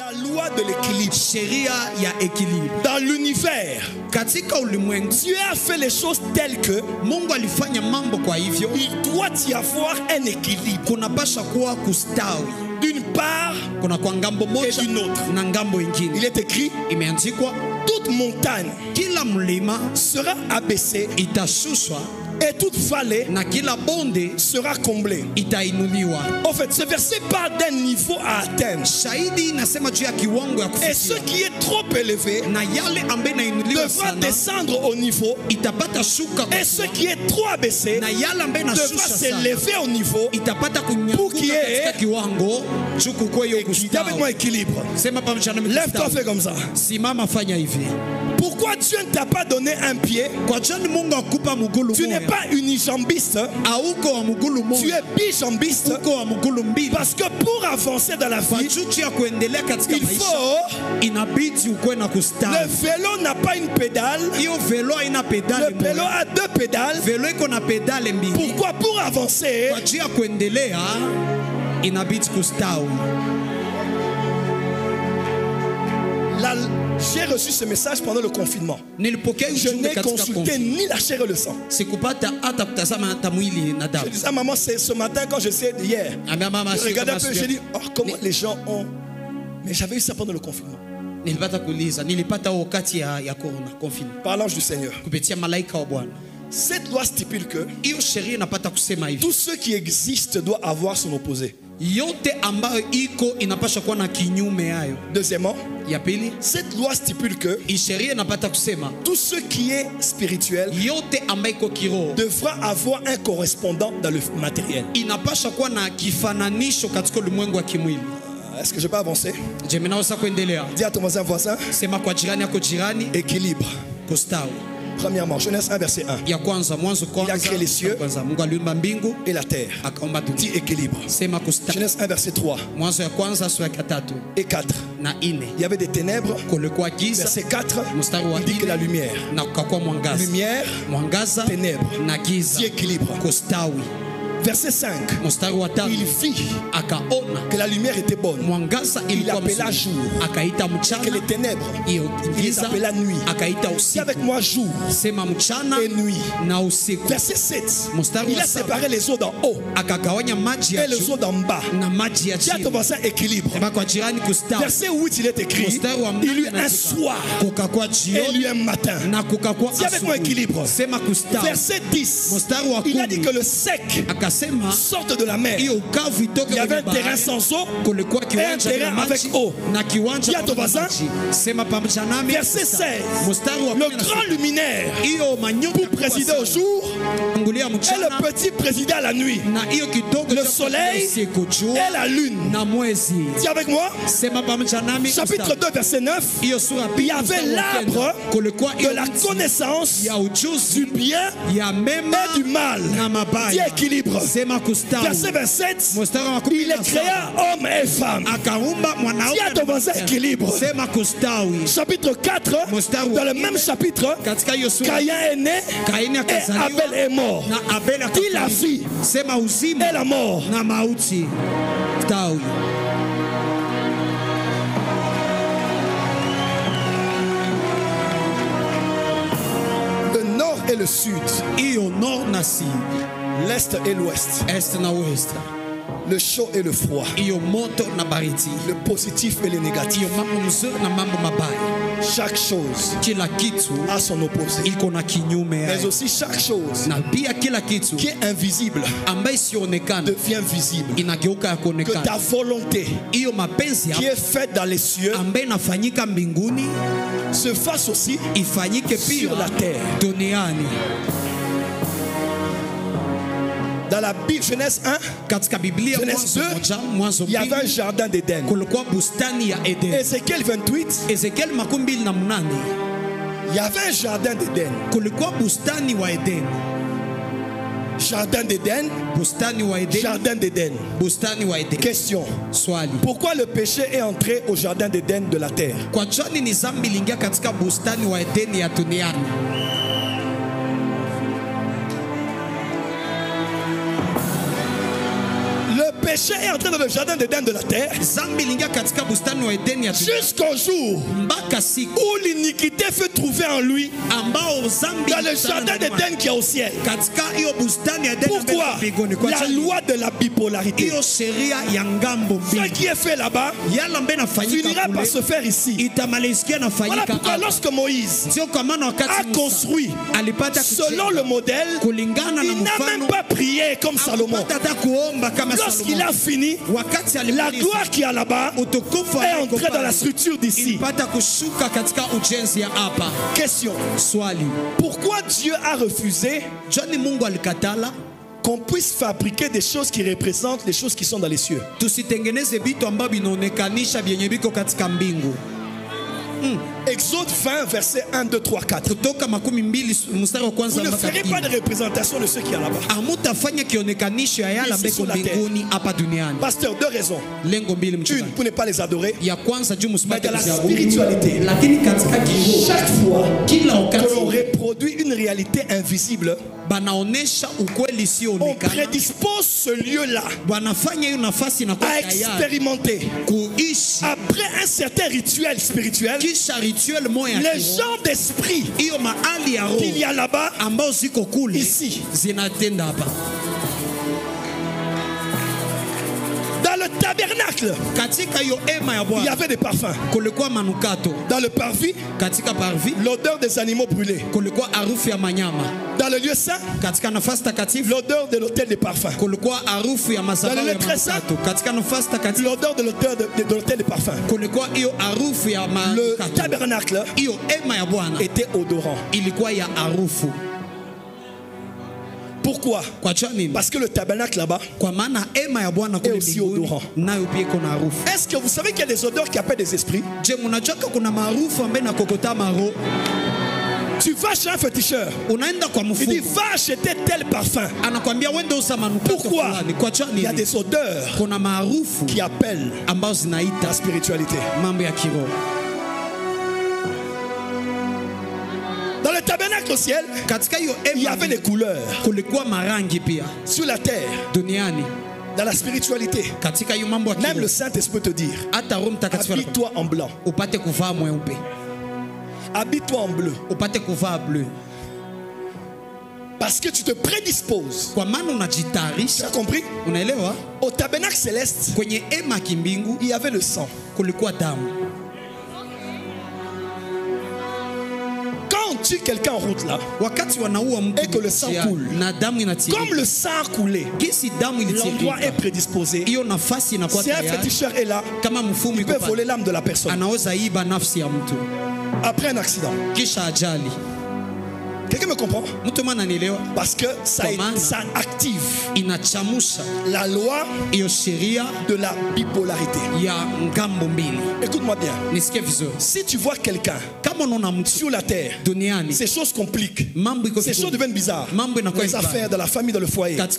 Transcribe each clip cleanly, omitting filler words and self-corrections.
La loi de l'équilibre. Sheria ya équilibre. Dans l'univers, Katika ulimwengu, Dieu a fait les choses telles que Mungu alifanya mambo kwa hivyo il doit y avoir un équilibre. kunapasha kuwa kustawi. D'une part Kuna kwa ngambo et moja d'une autre. na ngambo ingine. Il est écrit, Imeandikwa toute montagne kila mlima sera abaissée itashushwa et toute vallée na kila bonde sera comblée. itainuliwa. En fait, ce verset parle d'un niveau à atteindre. Shahidi inasema juu ya kiwango ya Et ce kufikia. qui est trop élevé Na yale ambaye inainuliwa devra sana descendre au niveau. itapata shuka kwa Et ce kiwango. qui est trop abaissé Na yale ambaye devra inashusha sana s'élever au niveau. itapata Pour kunyakuka qu'il y ait- katika kiwango chuku kwa hiyo Dis avec moi kustawi. équilibre. Sema pamoja na Lève-toi, fais kustawi. comme ça. Simama, fanya hivi. Pourquoi Dieu ne t'a pas donné un pied? Kwa jani Mungu akupa mgulu Tu n'es moja. pas unijambiste, Auko wa mgulu tu moja. es bijambiste. Uko wa mgulu mbili. Parce que pour avancer dans la Kwa vie, chuchu ya kuendelea katika il maisha faut. inabidi ukwe na Le kustawi. vélo n'a pas une pédale. Hiyo velo haina pedale Le vélo moja. a deux pédales. Velo iko na pedale mbili. Pourquoi? Pour avancer, Kwa juu ya kuendelea inabidi kustawi. j'ai reçu ce message pendant le confinement. Nilipokea Je ujumbe n'ai katika consulté konfi. ni la chair et le sang. Sikupata hata kutazama hata mwili na Je damu. disais à maman, c'est ce matin quand je sais hier. Ambia mama, Je sio regardais un kama peu, sio- j'ai dit, oh, comment les gens ont. Mais j'avais eu ça pendant le confinement. Nilipata kuuliza, nilipata wakati ya corona confinement Par l'ange du Seigneur. kupitia malaika wa Bwana. Cette loi stipule que Hiyo sheria inapata kusema hivi, tout ce qui existe doit avoir son opposé. yote ambayo iko inapasha kuwa na kinyume yayo. Deuxièmement, Ya pili, cette loi stipule que hii sheria inapata kusema tout ce qui est spirituel yote ambayo iko kiroho devra avoir un correspondant dans le matériel. inapasha kuwa na kifananisho katika ulimwengu wa kimwili. Est-ce que je peux avancer? Je naweza kuendelea? Dis à ton voisin, Sema kwa jirani yako, jirani, équilibre. kustawi. Premièrement, Genèse 1, verset 1. Ya kwanza, Mwanzo Il a créé les cieux kwanza, Mungu aliumba mbingu et la terre. akaumba Dis dunia. équilibre. Sema kustawi. Genèse 1, verset 3 Mwanzo ya kwanza sura ya 3 et 4. na 4. Il y avait des ténèbres. Kulikuwa giza, Verset 4, mstari wa il dit que la 4 lumière. na kukakuwa mwangaza. Lumière, Mwangaza ténèbres. na giza, Dis équilibre. kustawi. Verset 5, Mstari wa 5 il vit akaona que la lumière était bonne. mwangaza Il ilikuwa appela mzuri, jour. akaita Que mchana. les ténèbres, Hiyo il les giza appela nuit. akaita Dis usiku. avec moi jour Sema mchana et nuit. na usiku. Verset 7, Mstari il wa a 7 séparé les eaux d'en haut akagawanya maji ya et les juu eaux d'en bas. na maji ya Dis à ton chini. voisin équilibre. Sema kwa jirani kustawi. Verset 8, il est écrit, Mstari wa il y eut 8 un soir kukakuwa et jioni il y eut un matin. na kukakuwa Dis avec moi asubuhi. équilibre. Sema kustawi. Verset 10, Mstari wa il a dit 10 que le sec akasema sorte de la mer. hiyo ukavu itoke Il y avait kwenye un terrain bahari. sans eau. Kulikuwa un kiwanja terrain na avec maji eau. na kiwanja Dis à ton pamoja na voisin. maji. Sema pamoja nami. Verset 16, Mstari wa le 16. grand luminaire Hiyo manyoka pour présider au jour kuangulia et mchana le petit présider à la nuit. na hiyo kidogo Le cha soleil usiku, jua Et la lune. na mwezi. Dis avec moi, Sema pamoja nami. chapitre 2, verset 9, Hiyo sura il y avait l'arbre kulikuwa de la connaissance ya ujuzi du bien ya mema et du mal. na Dis mabaya. équilibre. Sema kustawi. Verset 27, Mstari wa kumi il na les saba. créa hommes et femmes. Akaumba mwanaume Dis à ton na voisin mwanamke. équilibre. Sema kustawi. Chapitre 4, Mstari wa dans le nne. même chapitre, Katika hiyo sura Caïn est né Kaini et akazaliwa Abel est mort. na Abel Dis la akazaliwa. vie Sema uzima et la mort. na mauti. Stawi. Le nord et le sud, Hiyo nord na sud, l'est et l'ouest, est na west. le chaud et le froid, Hiyo moto na baridi. le positif et le négatif. Hiyo mambo mzuri na mambo mabaya. Chaque chose Kila kitu a son opposé. iko na kinyume Mais yake. aussi chaque chose Na pia kila kitu qui est invisible ambaye sionekana devient visible. inageuka ya Que kuonekana. ta volonté Hiyo mapenzi qui ya est faite dans les cieux ambaye inafanyika mbinguni se fasse aussi ifanyike pia sur la terre. duniani. Dans la Bible, Genèse 1, Katika Biblia Genèse Mwanzo il y avait un 2 jardin d'Éden. kulikuwa bustani ya Eden. Ézéchiel 28, Ezekiel 28, il y avait un jardin d'Éden. kulikuwa bustani wa Eden. Jardin d'Éden, Bustani wa Eden. jardin d'Éden. Bustani wa Eden. Question. Swali. Pourquoi le péché est entré au jardin d'Éden de la terre? Kwa jani ni zambi lingia katika bustani wa Eden ya duniani? Le péché est entré dans le jardin d'Éden de la terre jusqu'au jour où l'iniquité fut trouvée en lui dans le jardin d'Éden qui est au ciel. Pourquoi? La loi de la bipolarité. Ce qui est fait là-bas finira par se faire ici. Voilà pourquoi lorsque Moïse a construit selon le modèle, il n'a même pas prié comme Salomon. Lorsqu'il a fini, la gloire qui est là-bas est entrée dans la structure d'ici. Question. Pourquoi Dieu a refusé qu'on puisse fabriquer des choses qui représentent les choses qui sont dans les cieux? Exode 20, verset 1, 2, 3, 4. Vous ne ferez pas de représentation de ce qui est là-bas. Pasteur, deux raisons. Une, pour ne pas les adorer. Mais dans la spiritualité, chaque fois que l'on reproduit une réalité invisible, on prédispose ce lieu-là à expérimenter. Après un certain rituel spirituel, les gens d'esprit qu'il y a là-bas, ici. Dans le tabernacle, il y avait des parfums. Dans le parvis, l'odeur des animaux brûlés. Dans le lieu saint, l'odeur de l'autel des parfums. Dans le lieu très saint, l'odeur de l'autel des parfums. Le tabernacle était odorant. Pourquoi? Parce que le tabernacle là-bas est aussi odorant. Est-ce que vous savez qu'il y a des odeurs qui appellent des esprits? Tu vas chez un féticheur, il dit va acheter tel parfum. Pourquoi? Il y a des odeurs qui appellent la spiritualité. Dans le tabernacle au ciel, il y avait des couleurs. Sur la terre, dans la spiritualité, même le Saint-Esprit te dire habille-toi en blanc, habille-toi en bleu, parce que tu te prédisposes. Tu as compris? Au tabernacle céleste, il y avait le sang. Quand on tue quelqu'un en route là, et que le sang coule, comme le sang a coulé, l'endroit est prédisposé. Si un féticheur est là, il peut voler l'âme de la personne. Après un accident. Quelqu'un me comprend? Parce que ça active la loi de la bipolarité. Écoute-moi bien. Si tu vois quelqu'un sur la terre, ces choses compliquent, ces choses deviennent bizarres. Les affaires de la famille, dans le foyer, rien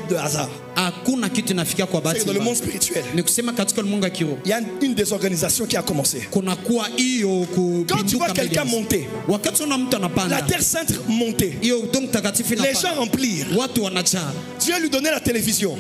de hasard. C'est dans le monde spirituel. Il y a une désorganisation qui a commencé. Quand tu vois quelqu'un monter, la terre sainte monter, les gens remplir, Dieu lui donnait la télévision,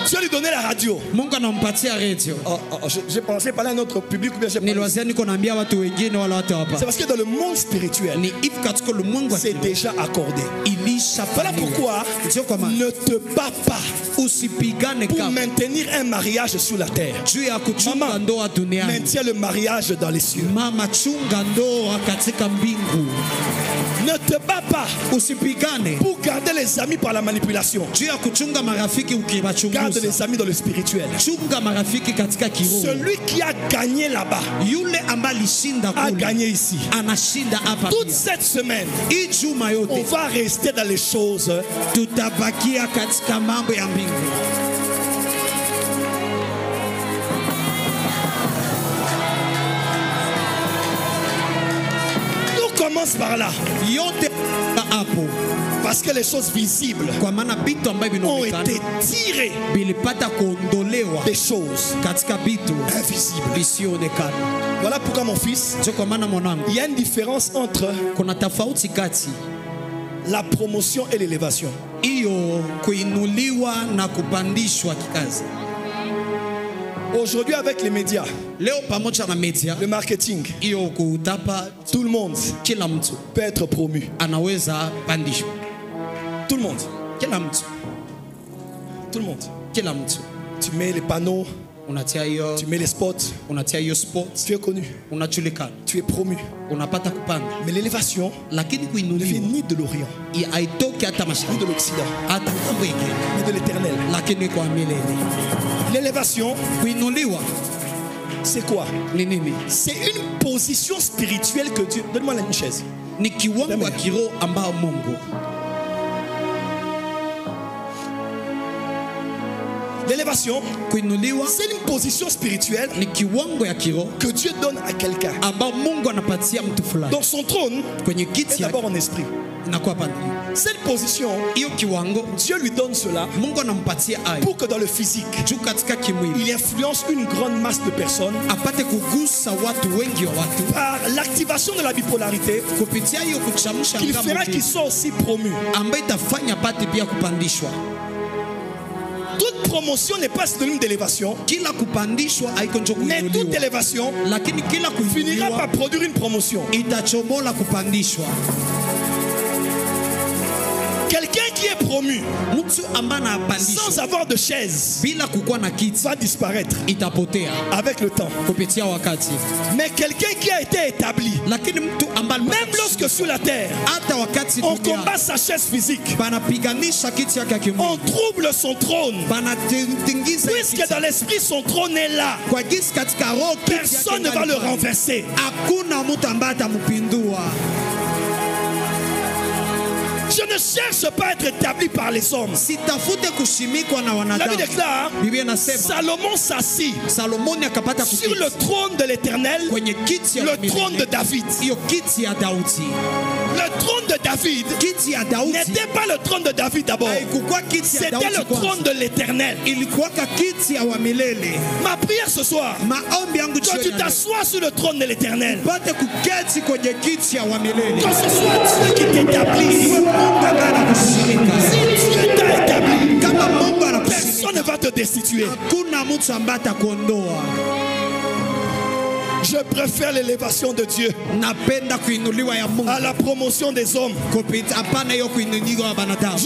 Dieu lui donnait la radio. J'ai pensé parler à notre public. C'est parce que dans le monde spirituel, c'est déjà accordé. Voilà pourquoi ne te bats pas pour maintenir un mariage sur la terre. Maman, maintiens le mariage dans les cieux. Ne te bats pas pour garder les amis par la manipulation. Garde les amis dans le spirituel. Celui qui a gagné là-bas a gagné ici. Toute cette semaine, on va rester dans les choses. Tout commence par là. Parce que les choses visibles ont été tirées des choses invisibles. Voilà pourquoi mon fils, il y a une différence entre la promotion et l'élévation. Aujourd'hui, avec les médias, le marketing, tout le monde peut être promu. Tout le monde. Tout le monde. Tu mets les panneaux, tu mets les spots, tu es connu, tu es promu. Mais l'élévation ne vient ni de l'Orient, ni de l'Occident, mais de l'Éternel. L'élévation, c'est quoi? C'est une position spirituelle que Dieu... Donne-moi une chaise. L'élévation, c'est une position spirituelle que Dieu donne à quelqu'un. Dans son trône, est d'abord en esprit. Cette position, Dieu lui donne cela pour que dans le physique, il influence une grande masse de personnes par l'activation de la bipolarité qu'il fera qu'ils soient aussi promus. Toute promotion n'est pas synonyme d'élévation, mais toute élévation finira par produire une promotion. Quelqu'un qui est promu sans avoir de chaise va disparaître avec le temps. Mais quelqu'un qui a été établi, même lorsque sur la terre on combat sa chaise physique, on trouble son trône, puisque dans l'esprit son trône est là, personne ne va le renverser. Je ne cherche pas à être établi par les hommes. La Bible déclare, Salomon s'assit sur le trône de l'Éternel, le trône de David. Le trône de David n'était pas le trône de David d'abord, c'était le trône de l'Éternel. Ma prière ce soir, que tu t'assoies sur le trône de l'Éternel, que ce soit Dieu qui t'établit. Si Dieu t'a établi, personne ne va te destituer. Je préfère l'élévation de Dieu à la promotion des hommes. Je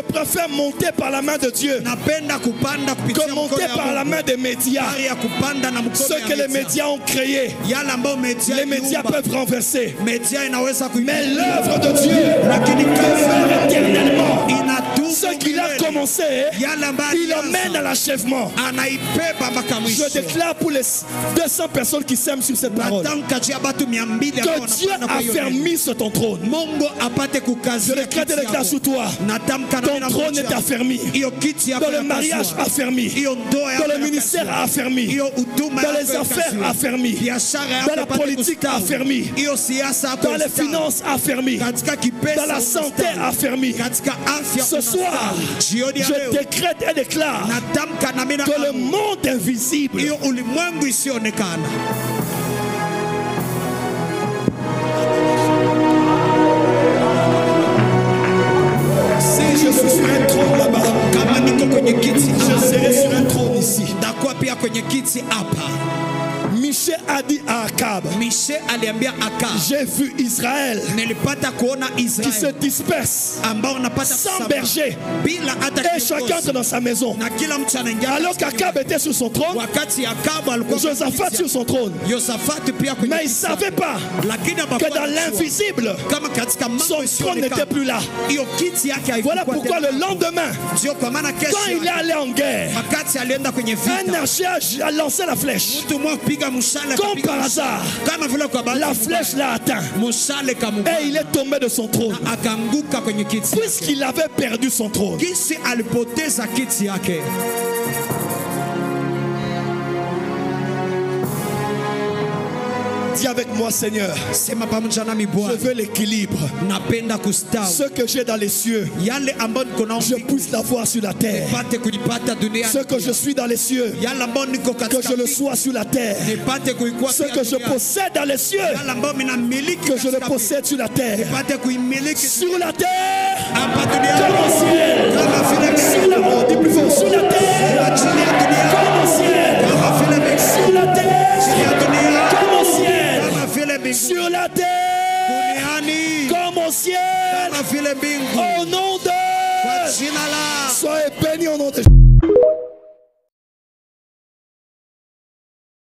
préfère monter par la main de Dieu que monter par la main des médias. Ce que les médias ont créé, les médias peuvent renverser. Mais l'œuvre de Dieu demeure éternellement. Ce qu'il a commencé, il emmène à l'achèvement. Je déclare pour les 200 personnes qui s'aiment sur cette parole que Dieu a fermé sur ton trône. Je déclare sous toi. Ton trône est affermi. Dans le mariage affermi. Dans le ministère affermi. Dans les affaires affermi. Dans la politique affermi. Dans les finances affermi. Dans la santé affermi. Ce soir, je décrète et déclare que le monde invisible si je suis sur un trône là-bas, je serai sur un trône ici. Michée a dit à Akab, j'ai vu Israël qui se disperse sans berger et chacun entre dans sa maison. Alors qu'Akab était sur son trône, Josaphat sur son trône, mais il ne savait pas que dans l'invisible son trône n'était plus là. Voilà pourquoi le lendemain, quand il est allé en guerre, un archer a lancé la flèche. Comme par hasard, la flèche l'a atteint et il est tombé de son trône, puisqu'il avait perdu son trône. Dis avec moi, Seigneur, je veux l'équilibre. Ce que j'ai dans les cieux, je puisse l'avoir sur la terre. Ce que je suis dans les cieux, que je le sois sur la terre. Ce que je possède dans les cieux, que je le possède sur la terre. Sur la terre, comme au ciel. Sur la terre, dis plus fort. Sur la terre, comme au ciel. Sur la terre, comme au ciel. Sur la terre, comme au ciel. Au nom de... Soyez bénis au nom de...